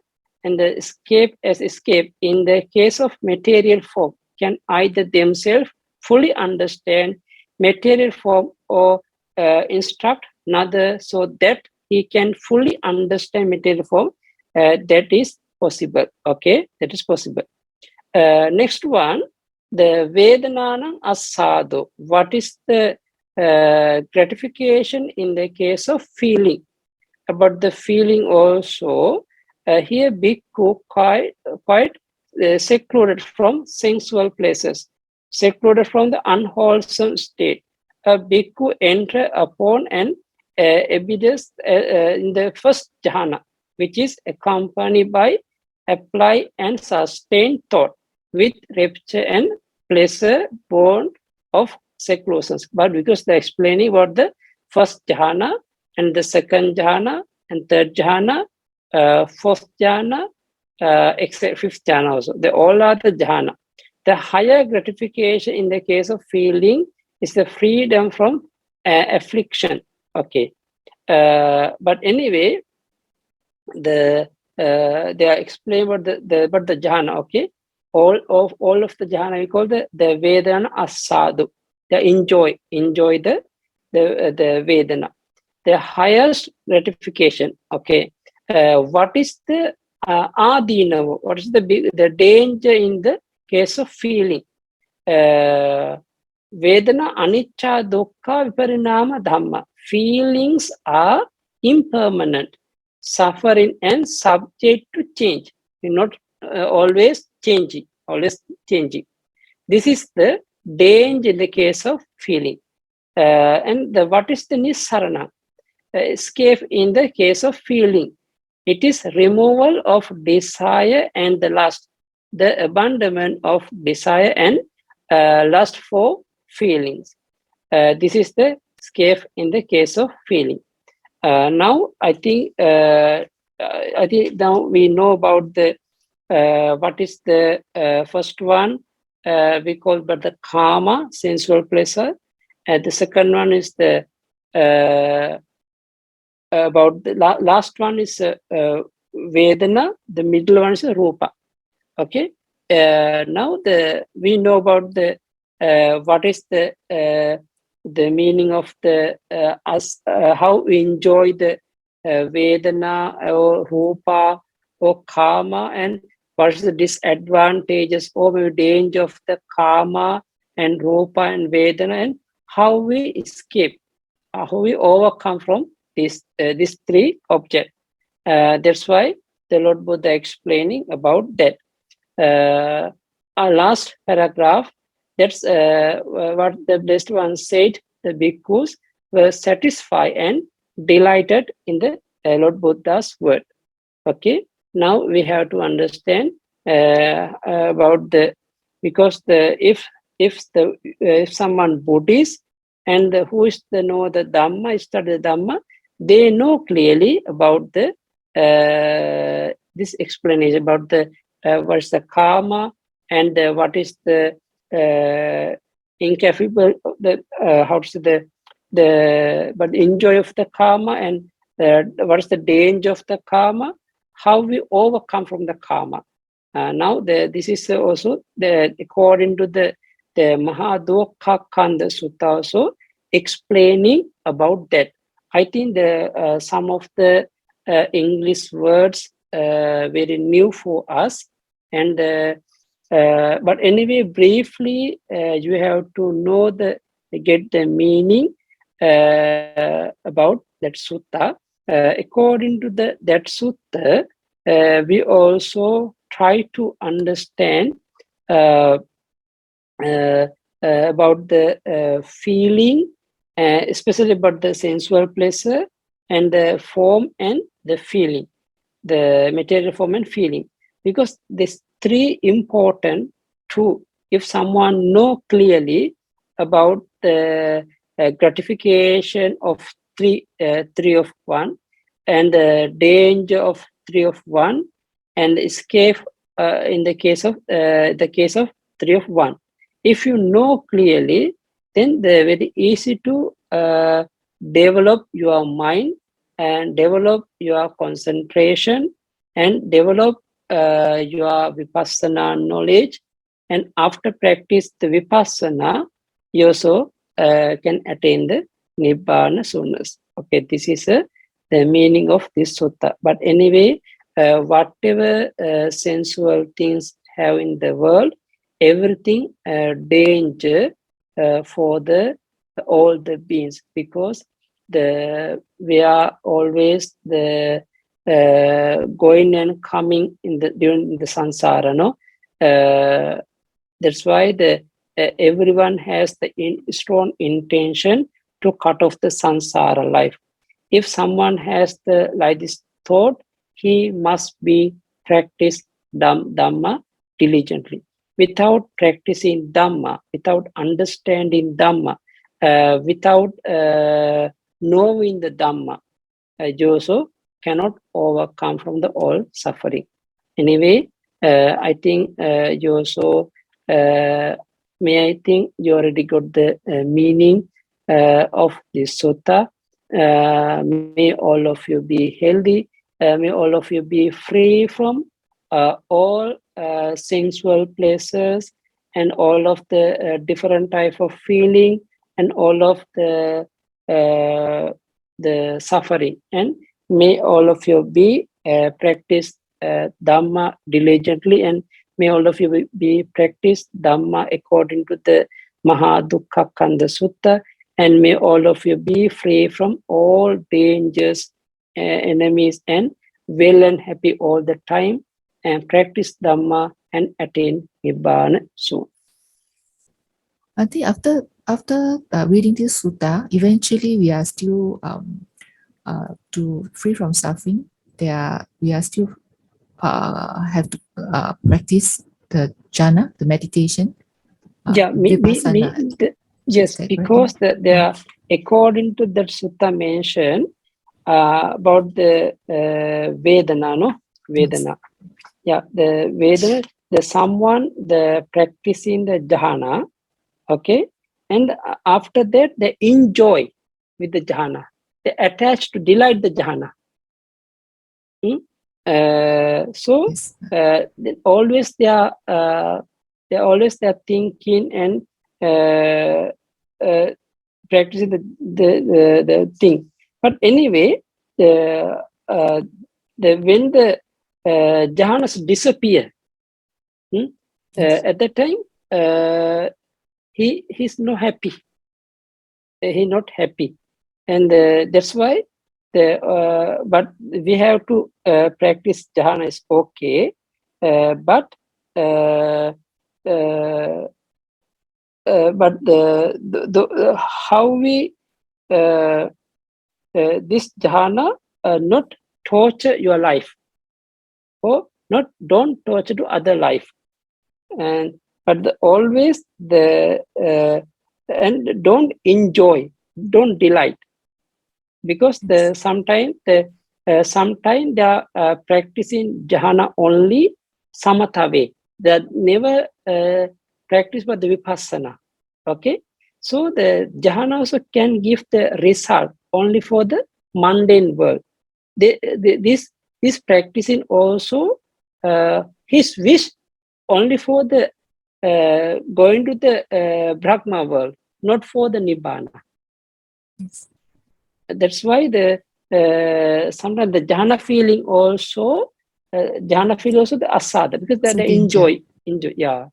and the escape as escape. In the case of material form, can either themselves fully understand material form or instruct another so that he can fully understand material form. That is possible. Okay, that is possible. Next one, the Vedananam asado. What is the gratification in the case of feeling? About the feeling also, here bhikkhu quite secluded from sensual places, secluded from the unwholesome state. A bhikkhu enter upon an evidence in the first jhana, which is accompanied by apply and sustain thought with rapture and pleasure born of seclusions. But because they're explaining about the first jhana and the second jhana and third jhana, fourth jhana, except fifth jhana also. They all are the jhana. The higher gratification in the case of feeling is the freedom from affliction. Okay. But anyway, they are explaining about the jhana. Okay, all of the jhana we call the Vedana asadu. they enjoy the Vedana. The highest gratification. Okay, what is the adinava? What is the danger in the case of feeling? Vedana anicca dukkha viparinama dhamma. Feelings are impermanent, suffering, and subject to change. Not always changing, always changing. This is the danger in the case of feeling. And what is the nisarana? Escape in the case of feeling. It is removal of desire and the lust, the abandonment of desire and lust for feelings. This is the escape in the case of feeling. Now, I think now we know about the what is the first one. We call but the kama, sensual pleasure. The second one is the about the last one is Vedana. The middle one is rupa. Okay. Now we know about the what is the meaning of the us how we enjoy the Vedana or rupa or kama, and what is the disadvantages or maybe danger of the kama and rupa and Vedana, and how we escape, how we overcome from these three objects. That's why the Lord Buddha explaining about that. Our last paragraph, that's what the blessed one said. The bhikkhus were satisfied and delighted in the Lord Buddha's word. Okay, now we have to understand about the, because the if someone Buddhist and who is the know the Dhamma, study the Dhamma, they know clearly about the this explanation about the what is the karma and what is the incapable the how to say the but enjoy of the karma, and what is the danger of the karma, how we overcome from the karma. Now this is also the according to the Mahadokkhakanda Sutta also explaining about that. I think the some of the English words very new for us, and but anyway, briefly you have to know get the meaning about that sutta. According to that sutta, we also try to understand about the feeling, especially about the sensual pleasure and the form and the feeling, the material form and feeling, because these three important to, if someone know clearly about the gratification of three of one, and the danger of three of one, and escape in the case of three of one. If you know clearly, then they're very easy to develop your mind and develop your concentration and develop your vipassana knowledge. And after practice the vipassana, you also can attain the nibbana soonest. Okay, this is the meaning of this sutta. But anyway, whatever sensual things have in the world, everything danger for all the beings, because we are always the going and coming in during the samsara, no. That's why everyone has the strong intention to cut off the samsara life. If someone has like this thought, he must be practice Dhamma diligently. Without practicing Dhamma, without understanding Dhamma, without knowing the Dhamma, you also cannot overcome from the all suffering. Anyway, I think you also I think you already got the meaning of this sutta. May all of you be healthy. May all of you be free from all sensual pleasures and all of the different type of feeling and all of the suffering. And may all of you be practice Dhamma diligently, and may all of you be practice Dhamma according to the Maha Dukkha Kanda Sutta, and may all of you be free from all dangers, enemies, and well and happy all the time, and practice Dhamma and attain Nibbana soon. I think after reading this sutta, eventually we are still to free from suffering. We are still have to practice the jhana, the meditation. Vipassana. Yes, because they are, according to that sutta mentioned about the Vedana, no? Vedana. Yes. Yeah, the Vedana, the someone, the practicing the jhana, okay? And after that, they enjoy with the jhana. They attach to delight the jhana. So always they are thinking and practicing the thing. But anyway, when the jhanas disappear, at that time he's not happy. He's not happy, and that's why but we have to practice jhana is okay, but how we this jhana not torture your life, or don't torture to other life, and but always and don't enjoy, don't delight, because sometimes they are practicing jhana only samatha way. They never practice but the vipassana. Okay, so the jhana also can give the result only for the mundane world. This practicing also his wish only for the going to the Brahma world, not for the Nibbana. Yes. That's why the sometimes the jhana feeling also the asada, because they enjoy, yeah.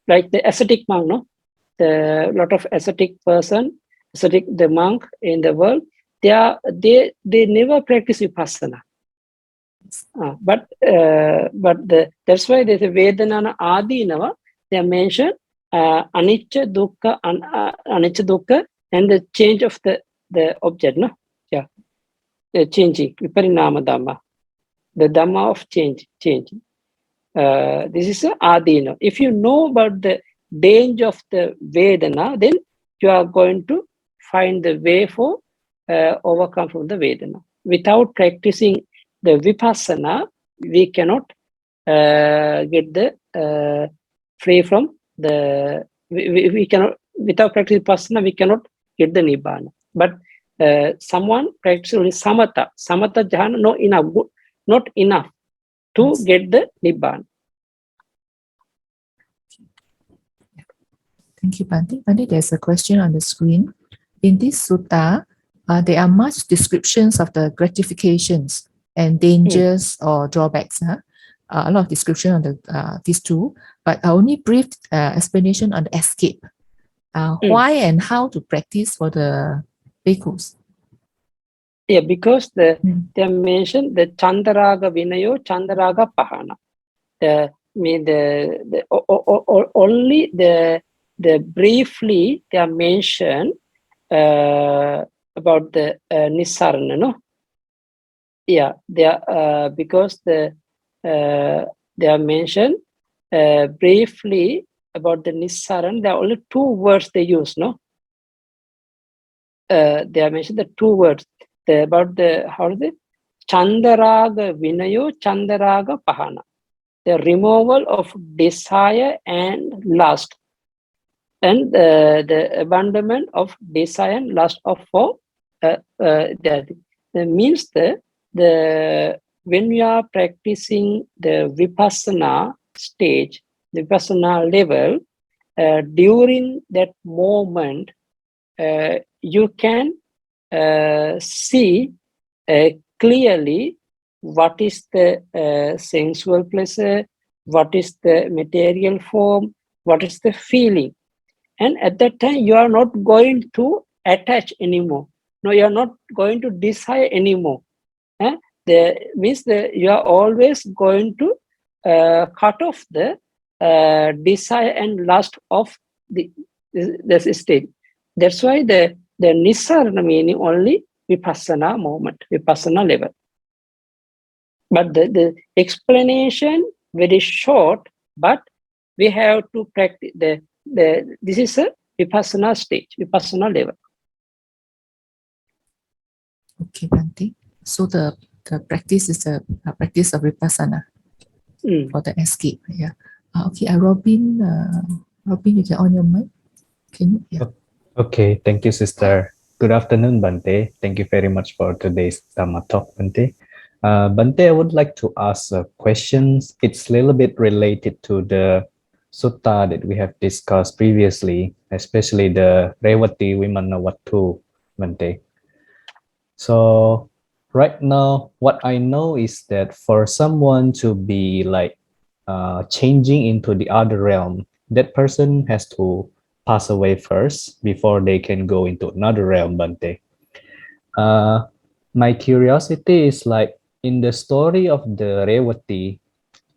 Like the ascetic monk, no? The lot of ascetic the monk in the world, they never practice vipassana. But that's why there's a Vedana Adinava. They mention anicca dukkha, and the change of the object, no? Yeah, the changing, viparinama dhamma, the dhamma of changing. This is adina. If you know about the danger of the Vedana, then you are going to find the way for overcome from the Vedana. Without practicing the vipassana, we cannot get the free from the. We cannot, without practicing vipassana, we cannot get the nibbana. But someone practicing only samatha jhana, not enough to get the nibbana. Thank you, Bhante. Bhante, there's a question on the screen. In this sutta, there are much descriptions of the gratifications and dangers or drawbacks. A lot of description on these two, but only brief explanation on the escape. Why and how to practice for the bhikkhus? Yeah, because they mentioned the Chandaraga Vinayo, Chandaraga Pahana. Only the briefly they are mentioned about the Nissarana, no? Yeah, they are because they are mentioned briefly about the Nissarana. There are only two words they use, no? They are mentioned the two words about the Chandaraga Vinayo, Chandaraga Pahana. The removal of desire and lust, and the abandonment of desire and lust for that means the when we are practicing the vipassana stage, the Vipassana level, during that moment, you can see clearly what is the sensual pleasure, what is the material form, what is the feeling. And at that time, you are not going to attach anymore. No, you are not going to desire anymore. You are always going to cut off the desire and lust of the state. That's why the Nisarana meaning only Vipassana moment, Vipassana level. But the explanation very short, but we have to practice this is a Vipassana stage, Vipassana level. Okay, Bhante. So the practice is a practice of Vipassana for the escape. Yeah. Okay, Robin, you can on your mic. Can you? Yeah. Okay, thank you, sister. Good afternoon, Bante. Thank you very much for today's Dhamma talk, Bante. Bante, I would like to ask a question. It's a little bit related to the sutta that we have discussed previously, especially the Revati Vimanawattu, Bante. So right now, what I know is that for someone to be like changing into the other realm, that person has to pass away first before they can go into another realm, Bante. My curiosity is like in the story of the Revati,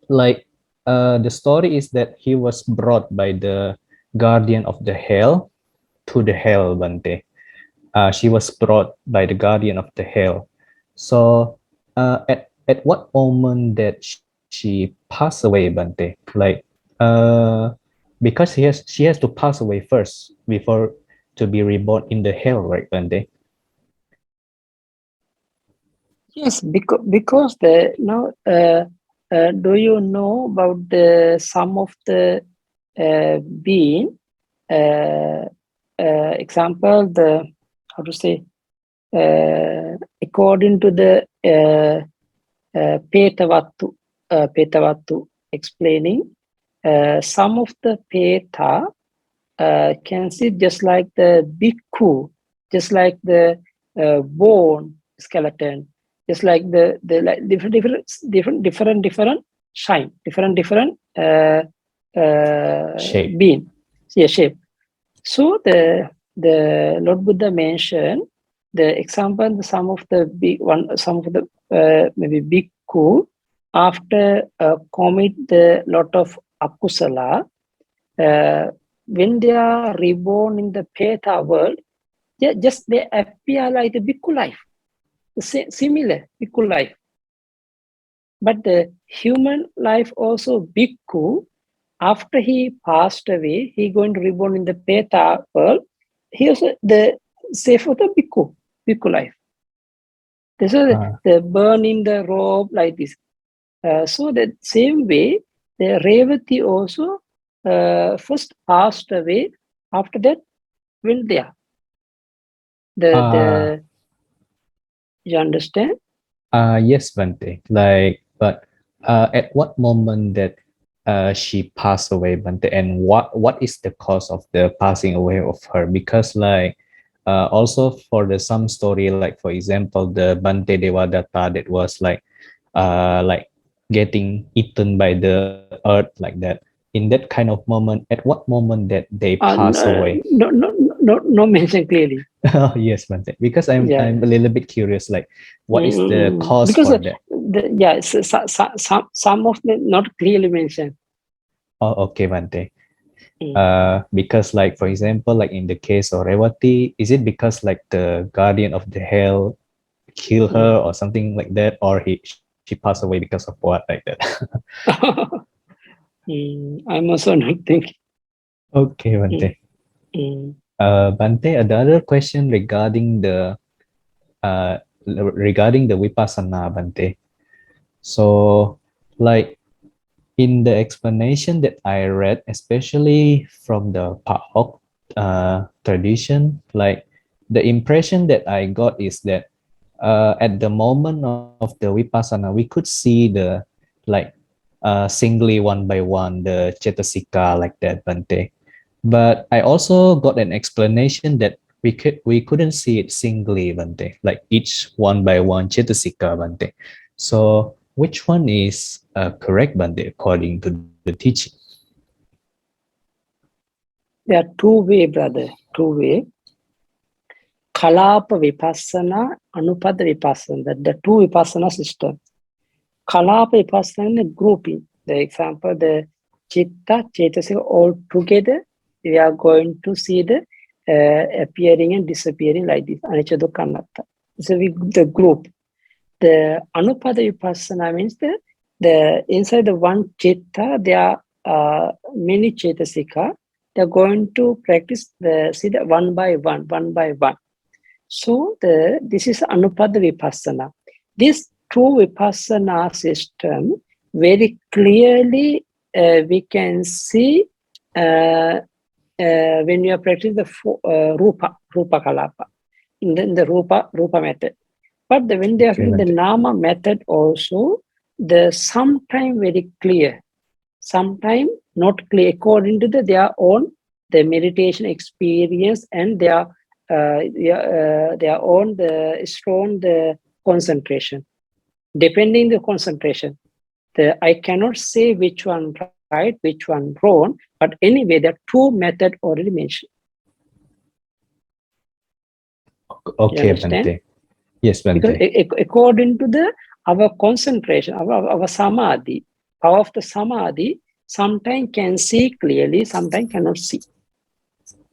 like the story is that he was brought by the guardian of the hell to the hell, Bante. She was brought by the guardian of the hell. So at what moment that she passed away, Bante? Like because she has to pass away first before to be reborn in the hell, right, Bante? Yes, because do you know about the some of the being example, the how to say, according to the Petavattu explaining, some of the Peta can see just like the bhikkhu, just like the bone skeleton, just like the like different shine, different Shape. being, yeah, shape. So the Lord Buddha mentioned the example, some of the maybe bhikkhu after commit the lot of akusala, when they are reborn in the Peta world, just they appear like the bhikkhu life, similar bhikkhu life. But the human life also bhikkhu, after he passed away, he going to reborn in the Peta world. He also the say for the bhikkhu life. This is the burning the robe like this. So the same way, the Revati also first passed away. After that, went there. You understand? Yes, Bante. Like, but at what moment that she passed away, Bante, and what is the cause of the passing away of her? Because like also for the some story, like for example, the Bante Devadatta that was like getting eaten by the earth like that. In that kind of moment, at what moment that they pass away? No mention clearly. Yes, Bante. Because I'm a little bit curious, like what is the cause because for that? Some of them not clearly mentioned. Oh, okay, Bante. Because like for example, like in the case of Revati, is it because like the guardian of the hell kill her or something like that, or she passed away because of what like that? I'm also not thinking. Okay, Bante. Bante, another question regarding the Vipassana, Bante. So like in the explanation that I read, especially from the Pa-Auk tradition, like the impression that I got is that at the moment of the Vipassana, we could see the like singly one by one the Cetasika like that, Bante. But I also got an explanation that we couldn't see it singly, Bante, like each one by one Cetasika, Bante. So which one is correct, Bante, according to the teaching? There are two way, brother. Two way. Kalapa Vipassana, Anupada Vipassana. The two Vipassana system. Kalapa Vipassana grouping. The example, the Chitta, Cetasika all together. We are going to see the appearing and disappearing like this. Anicca dukkha anatta. So the group. The Anupada Vipassana means the inside the one Chitta, there are many Cetasika. They're going to practice see the one by one. So this is Anupada Vipassana. This true Vipassana system, very clearly we can see when you are practicing the Rupa Kalapa, in the Rupa method. But when they are in the Nama method also, the sometime very clear, sometime not clear according to their own the meditation experience and their own the strong the concentration. Depending the concentration, I cannot say which one right, which one wrong, but anyway, there are two methods already mentioned. Okay, Bante. Yes, Bante. Because according to our concentration, our samadhi, power of the samadhi, sometimes can see clearly, sometimes cannot see.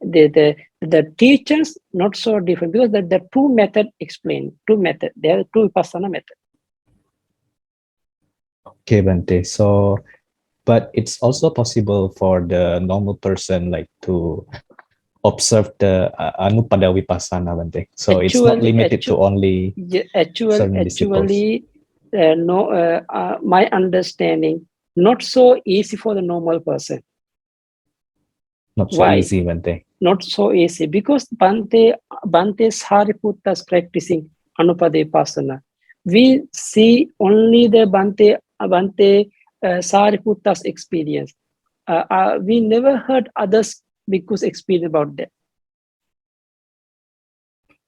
The teachers not so different because the two method explained. There are two Vipassana method. Okay, Bante. So, but it's also possible for the normal person like to observe the Anupada Vipassana, Bante. So it's not limited to only certain disciples. No, my understanding, not so easy for the normal person. Not so easy, Bante. Not so easy because Bante Sariputta is practicing Anupada Vipassana. We see only the Bante Sariputta's experience. We never heard others because experience about that.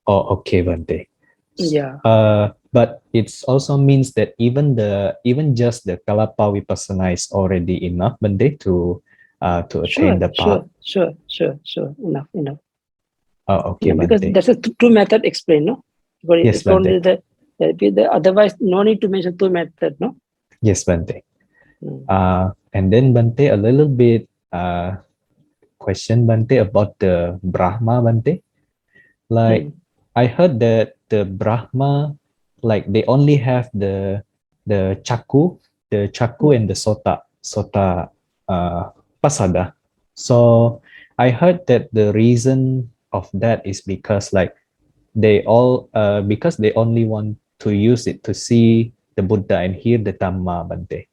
Oh, okay, Bante. Yeah. But it also means that even just the Kalapa Vipassana is already enough, Bante, to attain the path. Sure. Enough. Oh, okay, because Bante. that's a two method explained, no? Yes, Bante. Otherwise, no need to mention two method, no? Yes, Bante. And then Bante, a little bit question, Bante, about the Brahma, Bante. Like I heard that the Brahma, like they only have the Chaku and the Sota Pasada. So I heard that the reason of that is because like because they only want to use it to see the Buddha and hear the Dhamma, Bante.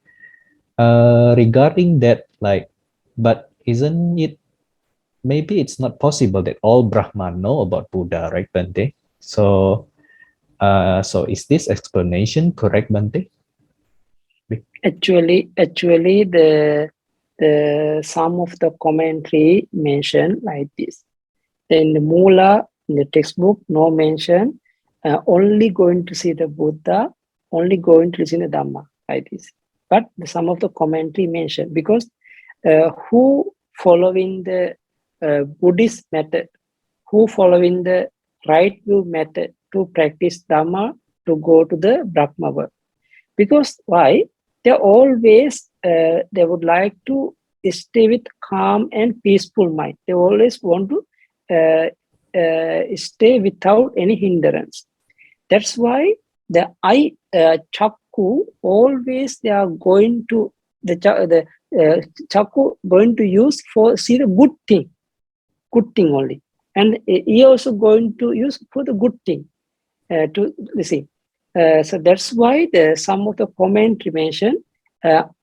Regarding that, like, but isn't it, maybe it's not possible that all Brahman know about Buddha, right, Bante? So, so is this explanation correct, Bante? Actually, the some of the commentary mention like this. In the Mula, in the textbook, no mention. Only going to see the Buddha, only going to listen to Dhamma, like this. But some of the commentary mention because who following the Buddhist method, who following the right view method to practice Dhamma to go to the Brahma world. Because why? They always they would like to stay with calm and peaceful mind. They always want to stay without any hindrance. That's why the eye Chakku always they are going to the Chakku going to use for see the good thing only, and he also going to use for the good thing to listen. So that's why some of the commentary mention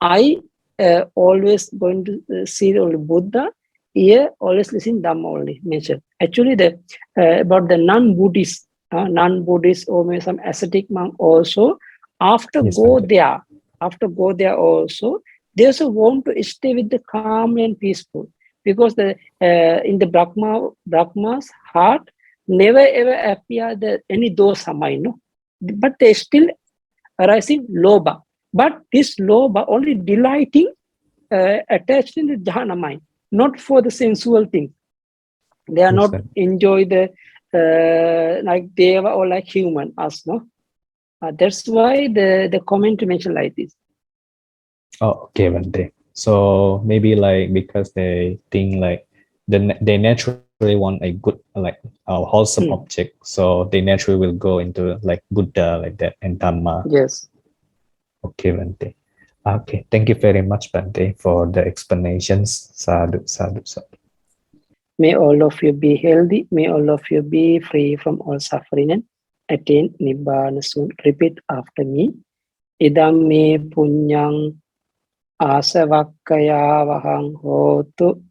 I always going to see only Buddha, here always listen Dhamma only mention. Actually, the about the non-Buddhist or maybe some ascetic monk also after yes, go there also They also want to stay with the calm and peaceful, because the in the Brahma's heart never ever appear any dosa mind, no? But they still arising lobha. But this lobha only delighting attached in the jhana mind, not for the sensual thing. They are not Understand. enjoy the like deva or like human us, no. That's why the comment mention like this. Oh, okay, Bante. So maybe like because they think like they naturally want a good like a wholesome Hmm. object, so they naturally will go into like Buddha like that and Dhamma. Yes. Okay, Bante. Okay, thank you very much, Bante, for the explanations. Sadhu, sadhu, sadhu. May all of you be healthy. May all of you be free from all suffering and attain Nibbana soon. Repeat after me. Idam me punyang asavakkayavahang hotu.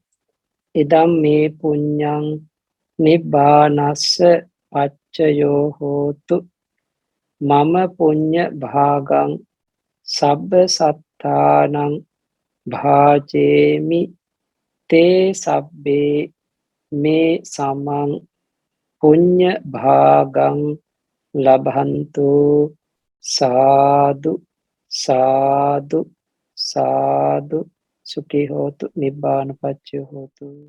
Idam me punyang Nibbanassa paccayo hotu. Mama punya bhagang sabba sattanang bhajemi te sabbe me samang punya bhagang labhantu. Sadhu, sadhu, sadhu. Sukhi hotu, nibbana paccayo hotu.